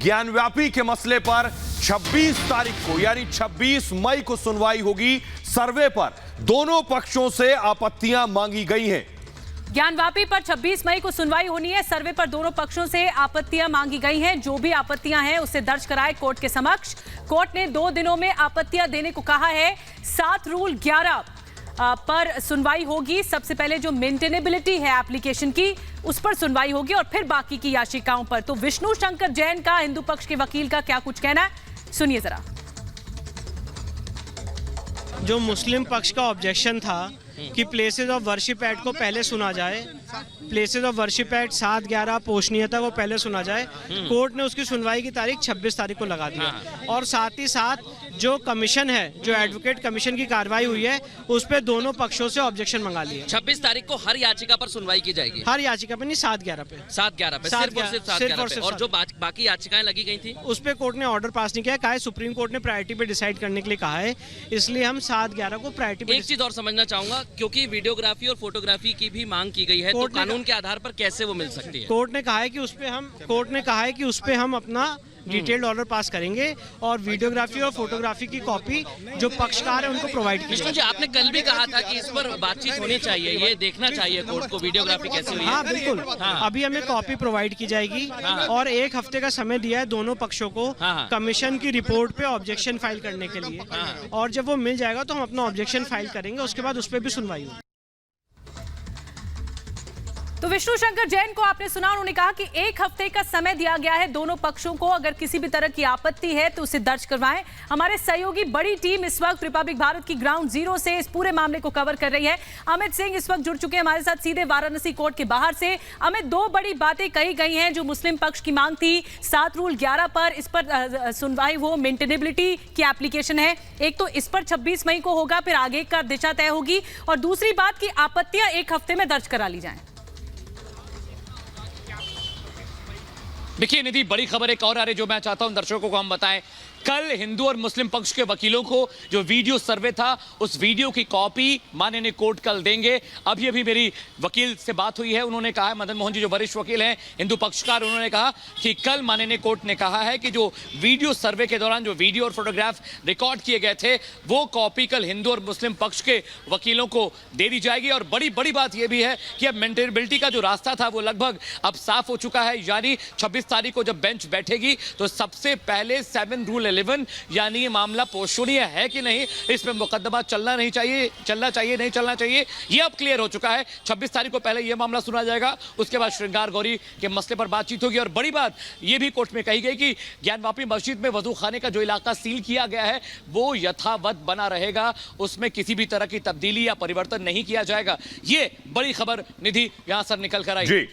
ज्ञानव्यापी के मसले पर 26 तारीख को यानी 26 मई को सुनवाई होगी। सर्वे पर दोनों पक्षों से आपत्तियां मांगी गई हैं। ज्ञानव्यापी पर 26 मई को सुनवाई होनी है। सर्वे पर दोनों पक्षों से आपत्तियां मांगी गई हैं। जो भी आपत्तियां हैं उसे दर्ज कराए कोर्ट के समक्ष। कोर्ट ने 2 दिनों में आपत्तियां देने को कहा है। 7 रूल 11 पर सुनवाई होगी। सबसे पहले जो मेंटेनेबिलिटी है एप्लीकेशन की उस पर सुनवाई होगी और फिर बाकी की याचिकाओं पर। तो विष्णु शंकर जैन का हिंदू पक्ष के वकील का क्या कुछ कहना है, सुनिए जरा। जो मुस्लिम पक्ष का ऑब्जेक्शन था कि प्लेसेस ऑफ वर्शिप एक्ट को पहले सुना जाए, प्लेसेस ऑफ वर्शिप एक्ट 7-11 पोषणीयता को पहले सुना जाए, कोर्ट ने उसकी सुनवाई की तारीख 26 तारीख को लगा दिया। और साथ ही साथ जो कमीशन है, जो एडवोकेट कमीशन की कार्रवाई हुई है, उस पर दोनों पक्षों से ऑब्जेक्शन मंगा लिए। 26 तारीख को हर याचिका पर सुनवाई की जाएगी। हर याचिका पर नहीं, 7-11 पे। 7-11 पे सिर्फ और सिर्फ। और जो बाकी याचिकाएं लगी गई थी उस पर कोर्ट ने ऑर्डर पास नहीं किया। कहा है सुप्रीम कोर्ट ने प्रायोरिटी पे डिसाइड करने के लिए कहा है, इसलिए हम 7-11 को प्रायोरिटी पे। एक चीज और समझना चाहूंगा, क्योंकि वीडियोग्राफी और फोटोग्राफी की भी मांग की गई है, तो कानून के आधार पर कैसे वो मिल सकती है? कोर्ट ने कहा है कि उस पे हम अपना डिटेल्ड ऑर्डर पास करेंगे और वीडियोग्राफी और फोटोग्राफी की कॉपी जो पक्षकार है उनको प्रोवाइड की। विष्णु जी, आपने कल भी कहा था कि इस पर बातचीत होनी चाहिए, ये देखना चाहिए कोर्ट को वीडियोग्राफी कैसे हुई है। हाँ बिल्कुल। अभी हमें कॉपी प्रोवाइड की जाएगी और 1 हफ्ते का समय दिया है दोनों पक्षों को कमीशन की रिपोर्ट पे ऑब्जेक्शन फाइल करने के लिए। और जब वो मिल जाएगा तो हम अपना ऑब्जेक्शन फाइल करेंगे, उसके बाद उस पर भी सुनवाई होगी। तो विष्णु शंकर जैन को आपने सुना, उन्होंने कहा कि 1 हफ्ते का समय दिया गया है दोनों पक्षों को। अगर किसी भी तरह की आपत्ति है तो उसे दर्ज करवाएं। हमारे सहयोगी बड़ी टीम इस वक्त रिपब्लिक भारत की ग्राउंड जीरो से इस पूरे मामले को कवर कर रही है। अमित सिंह इस वक्त जुड़ चुके हैं हमारे साथ सीधे वाराणसी कोर्ट के बाहर से। अमित, 2 बड़ी बातें कही गई हैं जो मुस्लिम पक्ष की मांग थी। 7 रूल 11 पर इस पर सुनवाई हो, मेंटेनेबिलिटी की एप्लीकेशन है। एक तो इस पर 26 मई को होगा, फिर आगे का दिशा तय होगी। और दूसरी बात की आपत्तियां 1 हफ्ते में दर्ज करा ली जाएं। देखिए निधि, बड़ी खबर एक और आ रही जो मैं चाहता हूं दर्शकों को हम बताएं। कल हिंदू और मुस्लिम पक्ष के वकीलों को जो वीडियो सर्वे था उस वीडियो की कॉपी माननीय कोर्ट कल देंगे। अभी मेरी वकील से बात हुई है, उन्होंने कहा है, मदन मोहन जी जो वरिष्ठ वकील हैं हिंदू पक्षकार, उन्होंने कहा कि कल माननीय कोर्ट ने कहा है कि जो वीडियो सर्वे के दौरान जो वीडियो और फोटोग्राफ रिकॉर्ड किए गए थे वो कॉपी कल हिंदू और मुस्लिम पक्ष के वकीलों को दे दी जाएगी। और बड़ी बात यह भी है कि अब मेंटेनेबिलिटी का जो रास्ता था वो लगभग अब साफ हो चुका है। यानी 26 तारीख को जब बेंच बैठेगी तो सबसे पहले 7 रूल 11 यानी ये मामला पोषणीय है कि नहीं, इस पे मुकदमा चलना चाहिए नहीं चलना चाहिए, ये अब क्लियर हो चुका है। 26 तारीख को पहले ये मामला सुना जाएगा, उसके बाद श्रृंगार गौरी के मसले पर बातचीत होगी। और बड़ी बात ये भी कोर्ट में कही गई कि ज्ञानवापी मस्जिद में वजू खाने का जो इलाका सील किया गया है वो यथावत बना रहेगा, उसमें किसी भी तरह की तब्दीली या परिवर्तन नहीं किया जाएगा। ये बड़ी खबर निधि यहां से निकल कर आई।